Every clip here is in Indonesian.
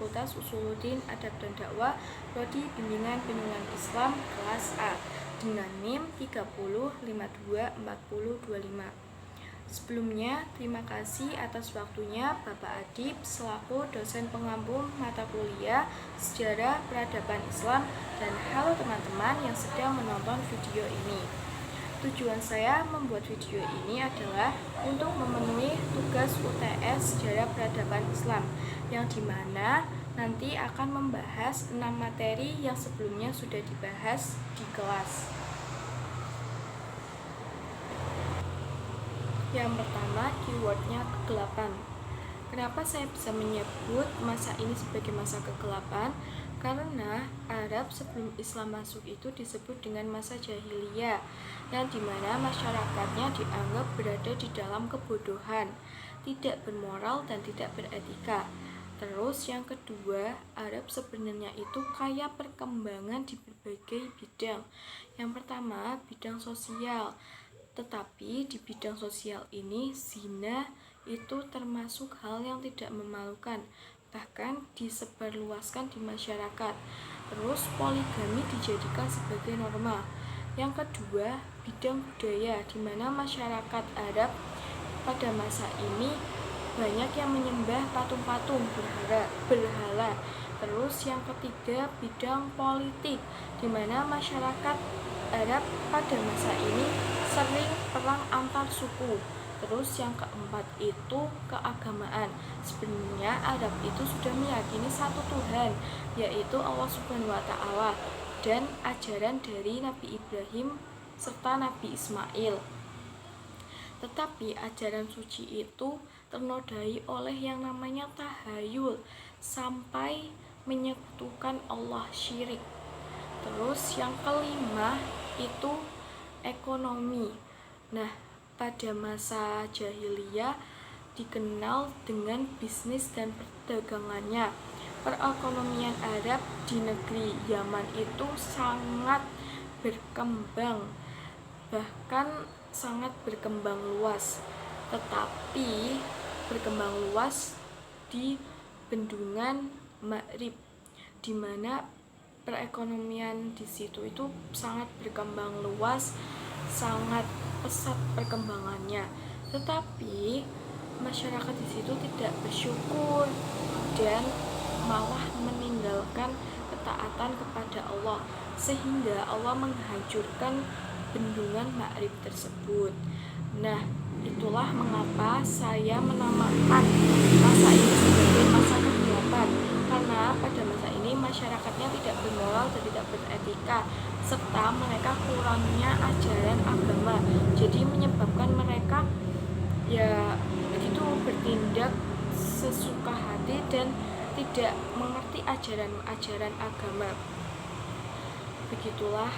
Fakultas Usuluddin Adab dan Dakwah, Prodi Bimbingan Islam kelas A dengan NIM 30524025. Sebelumnya, terima kasih atas waktunya Bapak Adib selaku dosen pengampu mata kuliah Sejarah Peradaban Islam, dan halo teman-teman yang sedang menonton video ini. Tujuan saya membuat video ini adalah untuk memenuhi tugas UTS Sejarah Peradaban Islam, yang dimana nanti akan membahas 6 materi yang sebelumnya sudah dibahas di kelas. Yang pertama, keywordnya kegelapan. Kenapa saya bisa menyebut masa ini sebagai masa kegelapan? Karena Arab sebelum Islam masuk itu disebut dengan masa jahiliyah, yang dimana masyarakatnya dianggap berada di dalam kebodohan, tidak bermoral dan tidak beretika. Terus yang kedua, Arab sebenarnya itu kaya perkembangan di berbagai bidang. Yang pertama, bidang sosial. Tetapi di bidang sosial ini, zina itu termasuk hal yang tidak memalukan, bahkan disebarluaskan di masyarakat. Terus poligami dijadikan sebagai norma. Yang kedua, bidang budaya, di mana masyarakat Arab pada masa ini banyak yang menyembah patung-patung berhala. Terus yang ketiga, bidang politik, di mana masyarakat Arab pada masa ini sering perang antar suku. Terus yang keempat itu keagamaan. Sebenarnya Arab itu sudah meyakini satu Tuhan, yaitu Allah Subhanahu wa Ta'ala, dan ajaran dari Nabi Ibrahim serta Nabi Ismail. Tetapi ajaran suci itu ternodai oleh yang namanya tahayul, sampai menyekutukan Allah, syirik. Terus yang kelima itu ekonomi. Nah, pada masa jahiliyah dikenal dengan bisnis dan perdagangannya. Perekonomian Arab di negeri Yaman itu sangat berkembang, bahkan sangat berkembang luas. Tetapi berkembang luas di bendungan Maghrib, di mana perekonomian di situ itu sangat berkembang luas, sangat pesat perkembangannya. Tetapi masyarakat di situ tidak bersyukur dan malah meninggalkan ketaatan kepada Allah, sehingga Allah menghancurkan bendungan Maghrib tersebut. Nah, itulah mengapa saya menamakan masa ini sebagai masa kegelapan, karena pada masa ini masyarakatnya tidak bermoral dan tidak beretika, serta mereka kurangnya ajaran agama. Jadi menyebabkan mereka begitu bertindak sesuka hati dan tidak mengerti ajaran agama. Begitulah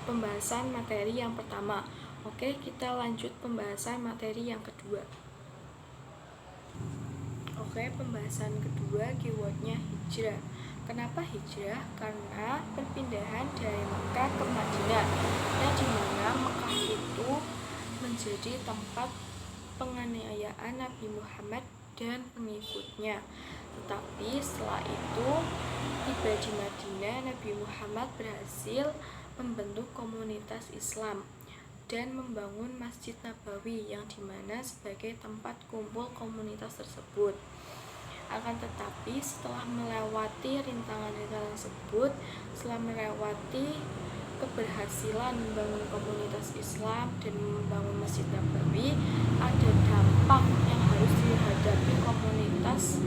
pembahasan materi yang pertama. Oke, kita lanjut pembahasan materi yang kedua. Oke, pembahasan kedua, keywordnya hijrah. Kenapa hijrah? Karena perpindahan dari Mekah ke Madinah, yang dimana Mekah itu menjadi tempat penganiayaan Nabi Muhammad dan pengikutnya. Tetapi setelah itu tiba di Madinah, Nabi Muhammad berhasil membentuk komunitas Islam dan membangun Masjid Nabawi, yang dimana sebagai tempat kumpul komunitas tersebut. Akan tetapi setelah melewati rintangan-rintangan tersebut, setelah melewati keberhasilan membangun komunitas Islam dan membangun Masjid Nabawi, ada dampak yang harus dihadapi komunitas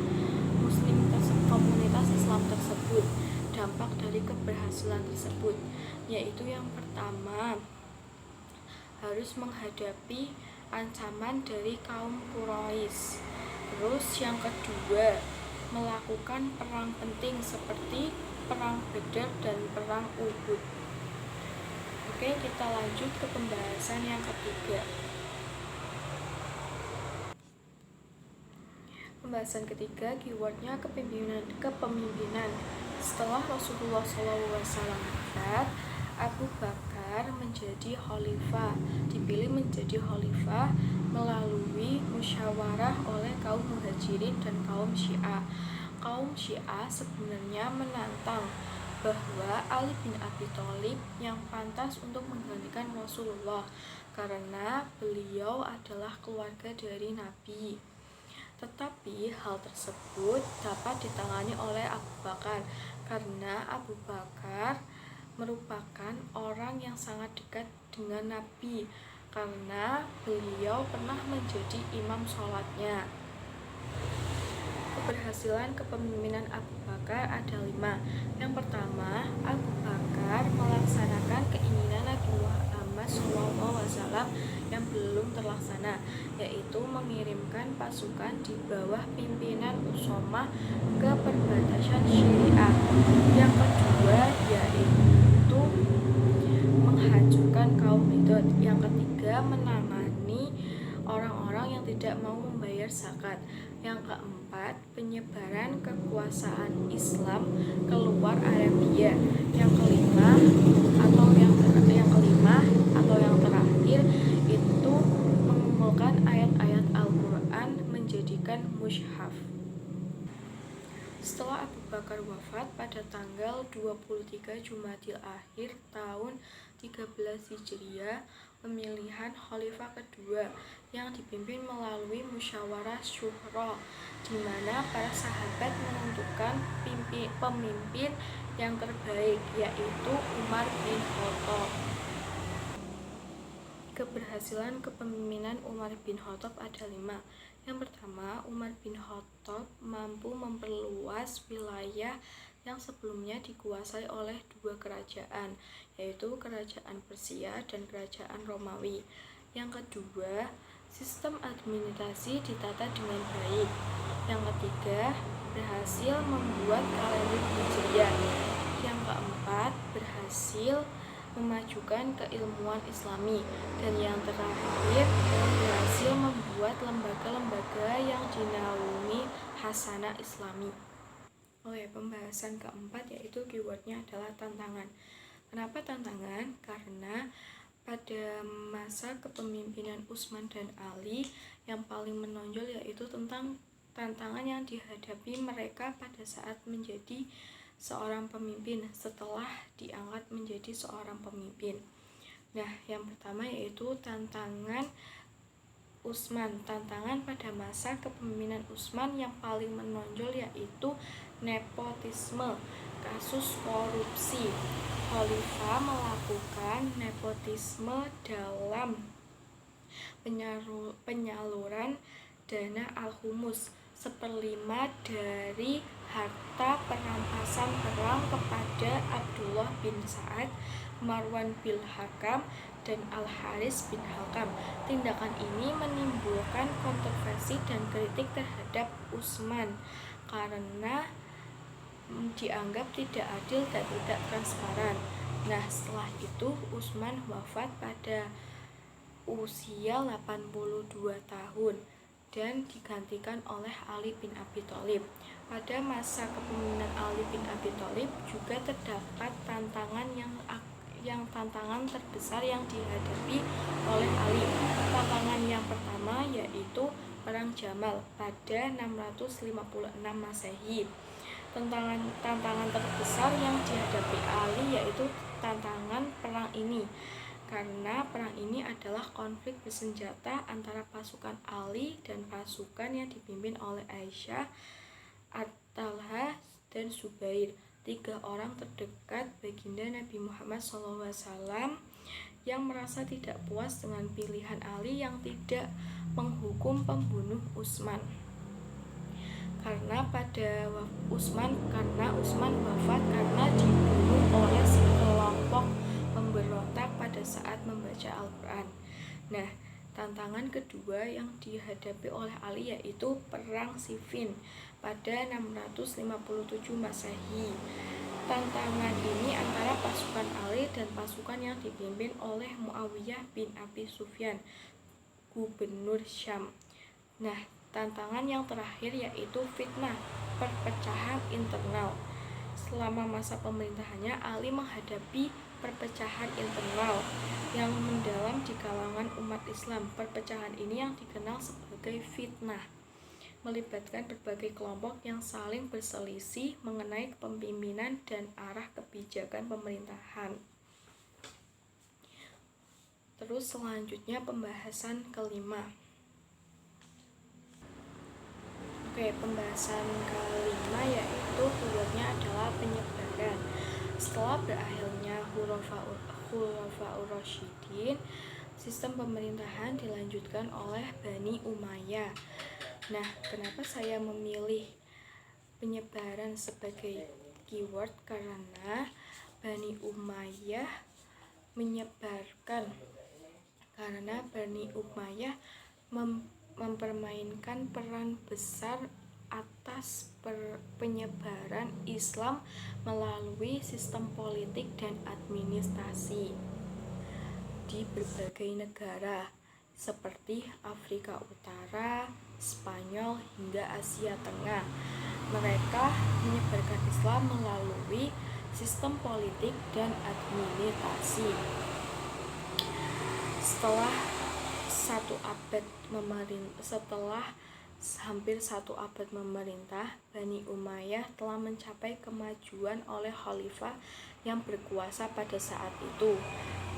Muslim komunitas Islam tersebut. Dampak dari keberhasilan tersebut yaitu yang pertama, harus menghadapi ancaman dari kaum Quraisy. Terus yang kedua, melakukan perang penting seperti perang Badar dan perang Uhud. Oke, kita lanjut ke pembahasan yang ketiga. Pembahasan ketiga, keywordnya kepemimpinan. Setelah Rasulullah SAW wafat, Abu Bakar menjadi khalifah, dipilih menjadi khalifah melalui musyawarah oleh kaum Muhajirin dan kaum Syiah. kaum Syiah sebenarnya menantang bahwa Ali bin Abi Thalib yang pantas untuk menggantikan Rasulullah karena beliau adalah keluarga dari Nabi. Tetapi hal tersebut dapat ditangani oleh Abu Bakar karena Abu Bakar merupakan orang yang sangat dekat dengan Nabi karena beliau pernah menjadi imam sholatnya. Keberhasilan kepemimpinan Abu Bakar ada 5. Yang pertama, Abu Bakar melaksanakan keinginan Nabi Muhammad SAW yang belum terlaksana, yaitu mengirimkan pasukan di bawah pimpinan Usomah ke perbatasan Syria. Yang kedua, yaitu menghancurkan kaum Hudud. Yang ketiga, menangani orang-orang yang tidak mau membayar zakat. Yang keempat, penyebaran kekuasaan Islam keluar Arabia. Yang kelima atau yang terakhir itu mengumpulkan ayat-ayat Al-Quran menjadikan mushaf. Setelah Abu Bakar wafat pada tanggal 23 Jumadil Akhir tahun 13 Hijriah, pemilihan khalifah kedua yang dipimpin melalui musyawarah syura, di mana para sahabat menentukan pemimpin yang terbaik, yaitu Umar bin Khattab. Keberhasilan kepemimpinan Umar bin Khattab ada 5. Yang pertama, Umar bin Khattab mampu memperluas wilayah yang sebelumnya dikuasai oleh 2 kerajaan, yaitu kerajaan Persia dan kerajaan Romawi. Yang kedua, sistem administrasi ditata dengan baik. Yang ketiga, berhasil membuat kalender Hijriah. Yang keempat, berhasil memajukan keilmuan Islami, dan yang terakhir berhasil membuat lembaga-lembaga yang dinaungi Hasanah Islami. Pembahasan keempat yaitu keywordnya adalah tantangan. Kenapa tantangan? Karena pada masa kepemimpinan Utsman dan Ali yang paling menonjol yaitu tentang tantangan yang dihadapi mereka pada saat menjadi seorang pemimpin setelah diangkat menjadi seorang pemimpin. Nah, yang pertama yaitu tantangan Utsman. Tantangan pada masa kepemimpinan Utsman yang paling menonjol yaitu nepotisme, kasus korupsi. Khalifah melakukan nepotisme dalam penyaluran dana al-khumus, 1/5 dari harta perampasan perang kepada Abdullah bin Sa'ad, Marwan bin Hakam, dan Al-Haris bin Hakam. Tindakan ini menimbulkan kontroversi dan kritik terhadap Utsman karena dianggap tidak adil dan tidak transparan. Nah, setelah itu Utsman wafat pada usia 82 tahun dan digantikan oleh Ali bin Abi Thalib. Pada masa kepemimpinan Ali bin Abi Thalib juga terdapat tantangan tantangan terbesar yang dihadapi oleh Ali. Tantangan yang pertama yaitu Perang Jamal pada 656 Masehi. Tantangan terbesar yang dihadapi Ali yaitu tantangan perang ini, karena perang ini adalah konflik bersenjata antara pasukan Ali dan pasukan yang dipimpin oleh Aisyah, At-Talha, dan Zubair, 3 orang terdekat baginda Nabi Muhammad SAW yang merasa tidak puas dengan pilihan Ali yang tidak menghukum pembunuh Utsman. Karena Utsman wafat karena dibunuh oleh sekelompok pemberontak pada saat membaca Al-Quran. Nah, tantangan kedua yang dihadapi oleh Ali yaitu Perang Siffin pada 657 Masehi. Tantangan ini antara pasukan Ali dan pasukan yang dipimpin oleh Muawiyah bin Abi Sufyan, gubernur Syam. Nah, tantangan yang terakhir yaitu fitnah, perpecahan internal. Selama masa pemerintahannya, Ali menghadapi perpecahan internal yang mendalam di kalangan umat Islam. Perpecahan ini yang dikenal sebagai fitnah. melibatkan berbagai kelompok yang saling berselisih mengenai kepemimpinan dan arah kebijakan pemerintahan. Terus selanjutnya pembahasan kelima. Pembahasan kelima yaitu keywordnya adalah penyebaran. Setelah berakhirnya Khulafaur Rasyidin, sistem pemerintahan dilanjutkan oleh Bani Umayyah. Nah, kenapa saya memilih penyebaran sebagai keyword? Karena Bani Umayyah menyebarkan, karena Bani Umayyah mempermainkan peran besar atas penyebaran Islam melalui sistem politik dan administrasi di berbagai negara seperti Afrika Utara, Spanyol, hingga Asia Tengah. Mereka menyebarkan Islam melalui sistem politik dan administrasi. Setelah hampir satu abad memerintah, Bani Umayyah telah mencapai kemajuan oleh khalifah yang berkuasa pada saat itu.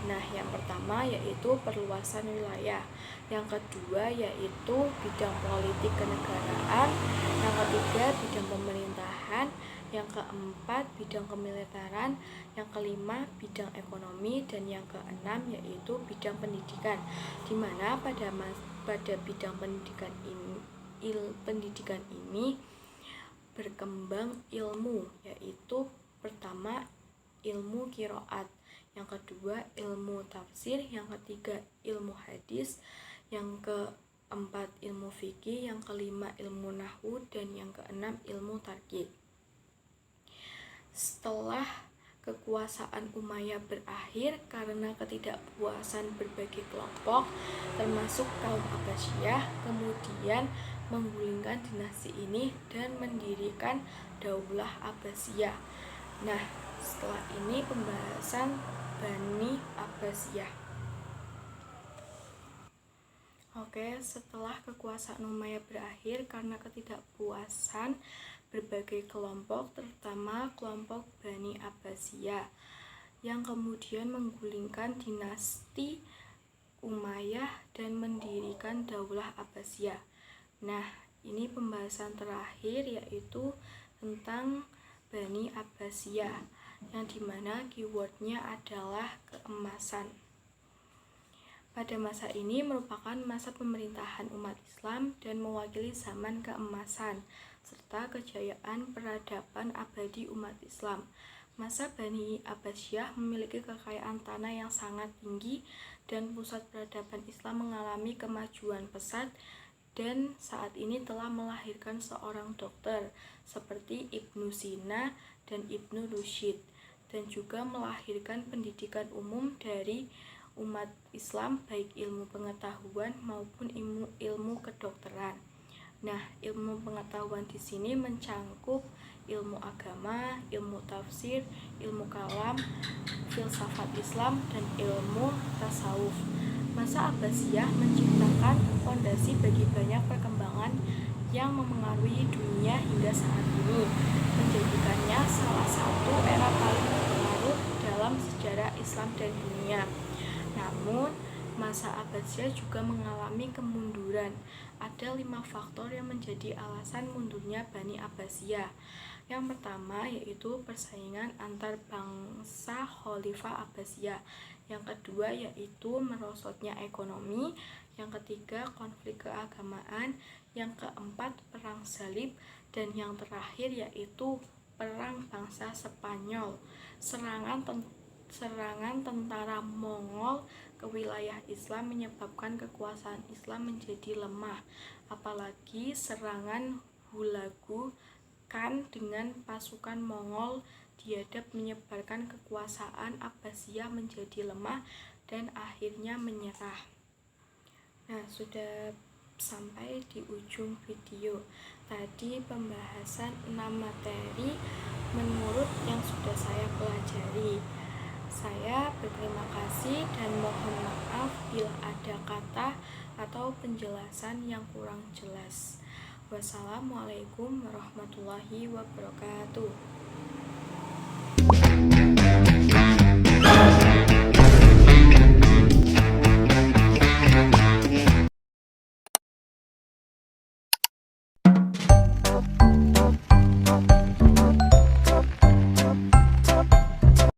Nah, yang pertama yaitu perluasan wilayah, yang kedua yaitu bidang politik kenegaraan, yang ketiga bidang pemerintahan, yang keempat bidang kemiliteran, yang kelima bidang ekonomi, dan yang keenam yaitu bidang pendidikan, di mana pada bidang pendidikan ini berkembang ilmu, yaitu pertama ilmu qiraat, yang kedua ilmu tafsir, yang ketiga ilmu hadis, yang keempat ilmu fikih, yang kelima ilmu nahwu, dan yang keenam ilmu tarkib. Setelah kekuasaan Umayyah berakhir karena ketidakpuasan berbagai kelompok termasuk kaum Abbasiyah, kemudian menggulingkan dinasti ini dan mendirikan Daulah Abbasiyah. Nah, setelah ini pembahasan Bani Abbasiyah. Setelah kekuasaan Umayyah berakhir karena ketidakpuasan berbagai kelompok, terutama kelompok Bani Abbasiyah, yang kemudian menggulingkan dinasti Umayyah dan mendirikan Daulah Abbasiyah. Nah, ini pembahasan terakhir yaitu tentang Bani Abbasiyah, yang dimana keywordnya adalah keemasan. Pada masa ini merupakan masa pemerintahan umat Islam dan mewakili zaman keemasan serta kejayaan peradaban abadi umat Islam. Masa Bani Abbasiyah memiliki kekayaan tanah yang sangat tinggi dan pusat peradaban Islam mengalami kemajuan pesat, dan saat ini telah melahirkan seorang dokter seperti Ibnu Sina dan Ibnu Rusyid, dan juga melahirkan pendidikan umum dari umat Islam baik ilmu pengetahuan maupun ilmu kedokteran. Nah, ilmu pengetahuan di sini mencangkup ilmu agama, ilmu tafsir, ilmu kalam, filsafat Islam, dan ilmu tasawuf. Masa Abbasiyah menciptakan fondasi bagi banyak perkembangan yang memengaruhi dunia hingga saat ini, menjadikannya salah satu era paling berpengaruh dalam sejarah Islam dan dunia. Namun, masa Abbasiyah juga mengalami kemunduran. Ada 5 faktor yang menjadi alasan mundurnya Bani Abbasiyah. Yang pertama yaitu persaingan antar bangsa Khalifah Abbasiyah. Yang kedua yaitu merosotnya ekonomi. Yang ketiga konflik keagamaan. Yang keempat perang salib. Dan yang terakhir yaitu perang bangsa Spanyol. Serangan tentara Mongol ke wilayah Islam menyebabkan kekuasaan Islam menjadi lemah, apalagi serangan Hulagu Khan dengan pasukan Mongol diadap menyebarkan kekuasaan Abbasiyah menjadi lemah dan akhirnya menyerah. Nah, sudah sampai di ujung video. Tadi pembahasan 6 materi menurut yang sudah saya pelajari. Saya berterima kasih dan mohon maaf bila ada kata atau penjelasan yang kurang jelas. Wassalamualaikum warahmatullahi wabarakatuh.